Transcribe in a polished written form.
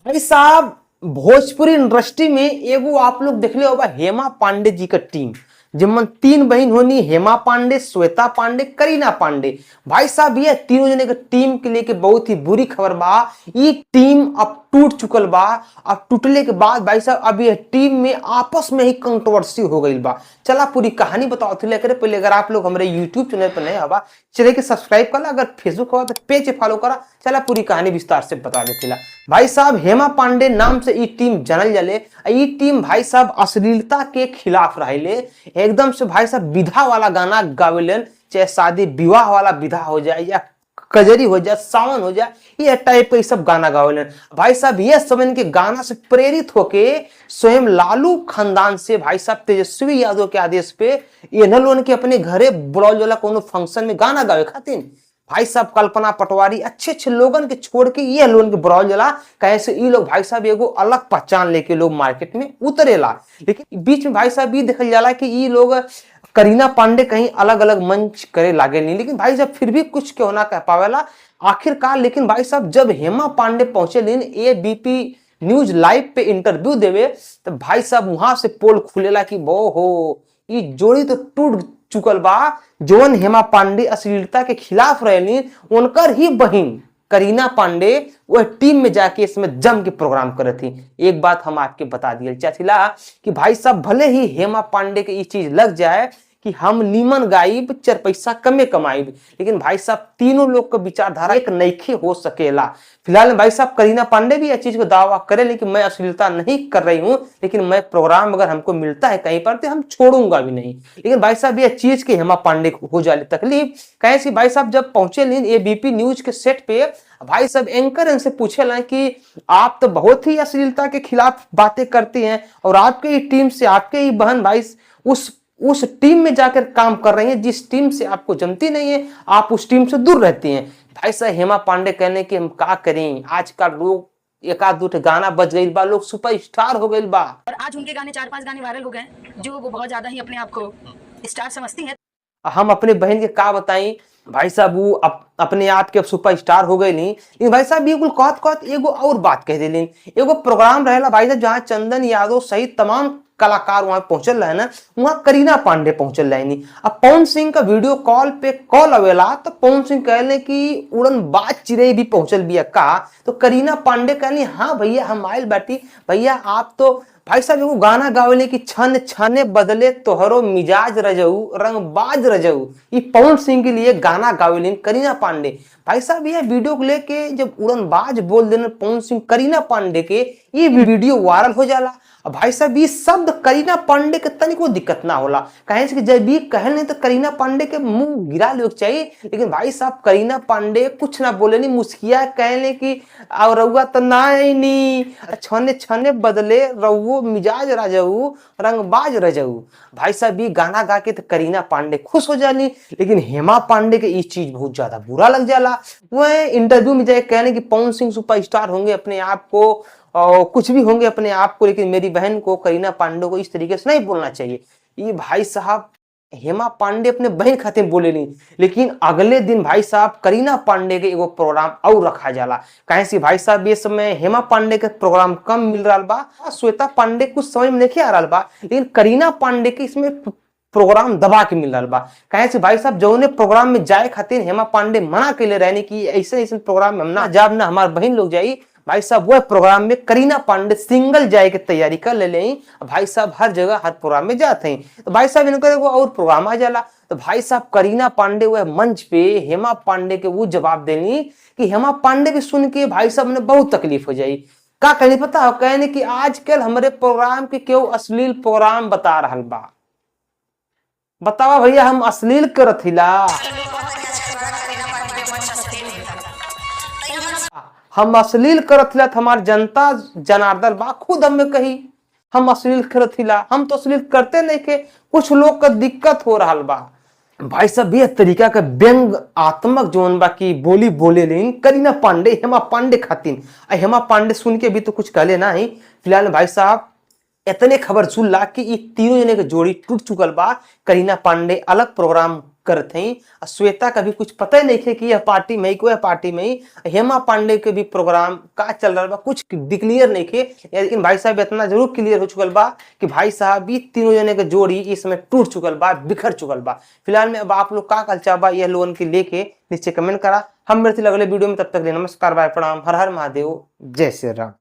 भाई साहब, भोजपुरी इंडस्ट्री में एगो आप लोग देख ले होगा हेमा पांडे जी का टीम, जिनमें तीन बहन होनी, हेमा पांडे, श्वेता पांडे, करीना पांडे। भाई साहब ये तीनों जने के टीम के लेके बहुत ही बुरी खबर बा। ये टीम अब टूट चुकल बा। अब टूटले के बाद भाई साहब अब ये टीम में आपस में ही कंट्रोवर्सी हो गई बा। चला पूरी कहानी बताओ थे लेकर। पहले अगर आप लोग हमारे यूट्यूब चैनल पर नए हवा, चले के सब्सक्राइब करा। अगर फेसबुक हवा तो पेज फॉलो करा। चला पूरी कहानी विस्तार से बता देते। भाई साहब हेमा पांडे नाम से ई टीम जानल जाले। ई टीम भाई साहब अश्लीलता के खिलाफ रहे। एकदम से भाई साहब विधा वाला गाना गावेलन, चाहे शादी विवाह वाला विधा हो जाए या कजरी हो जाए, सावन हो जाए, ये टाइप के सब गाना गावेलन। भाई साहब ये सब इनके गाना से प्रेरित होके स्वयं लालू खानदान से भाई साहब तेजस्वी यादव के आदेश पे ये लोगन के अपने घरे बुलावल वाला कोनो फंक्शन में गाना गावे खातिर भाई साहब कल्पना पटवारी अच्छे अच्छे लोगन के छोड़ के ये लोगन के बुलावल जाला। कैसे ये लोग भाई साहब एगो अलग पहचान लेके लोग मार्केट में उतरेला। लेकिन बीच में भाई साहब ये देखल जाला कि ये लोग करीना पांडे कहीं अलग अलग मंच करे लागे नहीं, लेकिन भाई साहब फिर भी कुछ क्यों ना कह पावेला आखिरकार। लेकिन भाई साहब जब हेमा पांडे पहुंचे लेन एबीपी न्यूज लाइव पे इंटरव्यू देवे, तो भाई साहब वहां से पोल खुलेला कि वो हो ये जोड़ी तो टूट चुकल बा। जोन हेमा पांडे अश्लीलता के खिलाफ रहली, उनकर ही बहन करीना पांडे वह टीम में जाके इसमें जम के प्रोग्राम करे थी। एक बात हम आपके बता दिए चाहला कि भाई साहब भले ही हेमा पांडे के ये चीज लग जाए कि हम नीमन गाइब 4 पैसा कमे कमाइब, लेकिन भाई साहब तीनों लोग का विचारधारा एक नईखे हो सकेला। फिलहाल भाई साहब करीना पांडे भी इस चीज को दावा करे लेकिन मैं अश्लीलता नहीं कर रही हूं, लेकिन मैं प्रोग्राम अगर हमको मिलता है कहीं पर तो हम छोड़ूंगा भी नहीं। लेकिन भाई साहब ये चीज के हेमा पांडे को हो जाए तकलीफ कैसी। भाई साहब जब पहुंचे एबीपी न्यूज के सेट पे, भाई साहब एंकर इनसे पूछे कि आप तो बहुत ही अश्लीलता के खिलाफ बातें करती हैं और आपके ही टीम से आपके ही बहन भाई उस टीम में जाकर काम कर रही हैं जिस टीम से आपको जमती नहीं है, आप उस टीम से दूर रहती हैं। भाई साहब हेमा पांडे कहने कि हम क्या करें, आजकल लोग एक आध दो गाना बज गई बा, लोग सुपरस्टार हो गई बा और आज उनके गाने 4-5 गाने वायरल हो गए जो वो बहुत ज्यादा ही अपने आप को स्टार समझती हैं। हम अपने बहन के का बताई भाई साहब वो अपने आप के सुपरस्टार हो गए नहीं। लेकिन भाई साहब एगो कहत एगो और बात कह दिली। एगो प्रोग्राम रहेला भाई साहब जहाँ चंदन यादव सहित तमाम कलाकार वहां पहुंचल रहे ना, वहां करीना पांडे पहुंचल रहे नहीं। अब पवन सिंह का वीडियो कॉल पे कॉल अवेला तो पवन सिंह कहले कि उड़न बाज चिड़ै भी पहुंचल बिया का, तो करीना पांडे कहली हाँ भैया हम आयल बैठी। भैया आप तो भाई साहब एगो गाना गावेले कि छन छने बदले तोहरो मिजाज रजऊ रंगबाज रजऊ, ये पवन सिंह के लिए गाना गावेलिन करीना पांडे। भाई साहब ये वीडियो को लेके जब उड़नबाज बोल देने पवन सिंह करीना पांडे के, ये वीडियो वायरल हो जाला। भाई साहब ये शब्द करीना पांडे के तनिको दिक्कत ना होला, कहे कि जब भी कहल नहीं तो करीना पांडे के मुंह गिरा ले चाहिए। लेकिन भाई साहब करीना पांडे कुछ ना बोले नहीं, मुस्किया कहले कि और रउआ तो नहीं छने छने बदले रउओ मिजाज राजऊ रंगबाज रजऊ। भाई साहब ये गाना गा के तो करीना पांडे खुश हो जानी, लेकिन हेमा पांडे के ये चीज बहुत ज्यादा बुरा लग जाला। वह इंटरव्यू में जाए कहने कि पवन सिंह सुपरस्टार होंगे अपने आप को और कुछ भी होंगे अपने आप को, लेकिन मेरी बहन को करीना पांडे को इस तरीके से नहीं बोलना चाहिए। ये भाई साहब हेमा पांडे अपने बहन खातिर बोले नहीं, लेकिन अगले दिन भाई साहब करीना पांडे के एगो प्रोग्राम और रखा जाला। कहे से भाई साहब ये समय हेमा पांडे के प्रोग्राम कम मिल रहा बा, श्वेता पांडे कुछ समझ में नहीं आ रहा बा, लेकिन करीना पांडे के इसमें प्रोग्राम दबा के मिल रहा बा। कहे से भाई साहब जो प्रोग्राम में जाए खातिर हेमा पांडे मना के ले रहने की ऐसे ऐसे प्रोग्राम में हम ना जाब ना हमारे बहन लोग जाई। भाई साहब वह प्रोग्राम में करीना पांडे सिंगल जाए की तैयारी कर ले लें। भाई साहब हर जगह हर प्रोग्राम में जाते हैं, तो भाई साहब इनका वो और प्रोग्राम आ जाला। तो भाई साहब करीना पांडे वह मंच पे हेमा पांडे के वो जवाब देनी कि हेमा पांडे के सुन के भाई साहब ने बहुत तकलीफ हो जाई। का कहनी पता हो, कहने कि आजकल हमारे प्रोग्राम के क्यों अश्लील प्रोग्राम बता रहा बा। बतावा भैया हम अश्लील करत हिला, हम अश्लील करत हिला, हमार जनता जनार्दन बा खुद हमें कही हम अश्लील करत हिला। हम तो अश्लील करते नहीं के, कुछ लोग का दिक्कत हो रहा बा। भाई साहब ये तरीका का व्यंग आत्मक जोन बा की बोली बोले लेकिन करीना पांडे हेमा पांडे खातिन। हेमा पांडे सुन के भी तो कुछ कहले ना ही। फिलहाल भाई साहब इतने खबर सुनला कि ये तीनों जने के जोड़ी टूट चुकल बा। करीना पांडे अलग प्रोग्राम करत हई, श्वेता का भी कुछ पता ही नहीं थे कि यह पार्टी में ही कोई पार्टी में ही। हेमा पांडे के भी प्रोग्राम का चल रहा बा, कुछ क्लियर नहीं थे। लेकिन भाई साहब इतना जरूर क्लियर हो चुकल बा कि भाई साहब ये तीनों जने के जोड़ी इस समय टूट चुकल बा, बिखर चुकल बा। फिलहाल में अब आप लोग का कल्चा बा यह लोगन के लेके नीचे कमेंट करा। हम मिलते अगले वीडियो में, तब तक नमस्कार, बाय, प्रणाम, हर हर महादेव, जय श्री राम।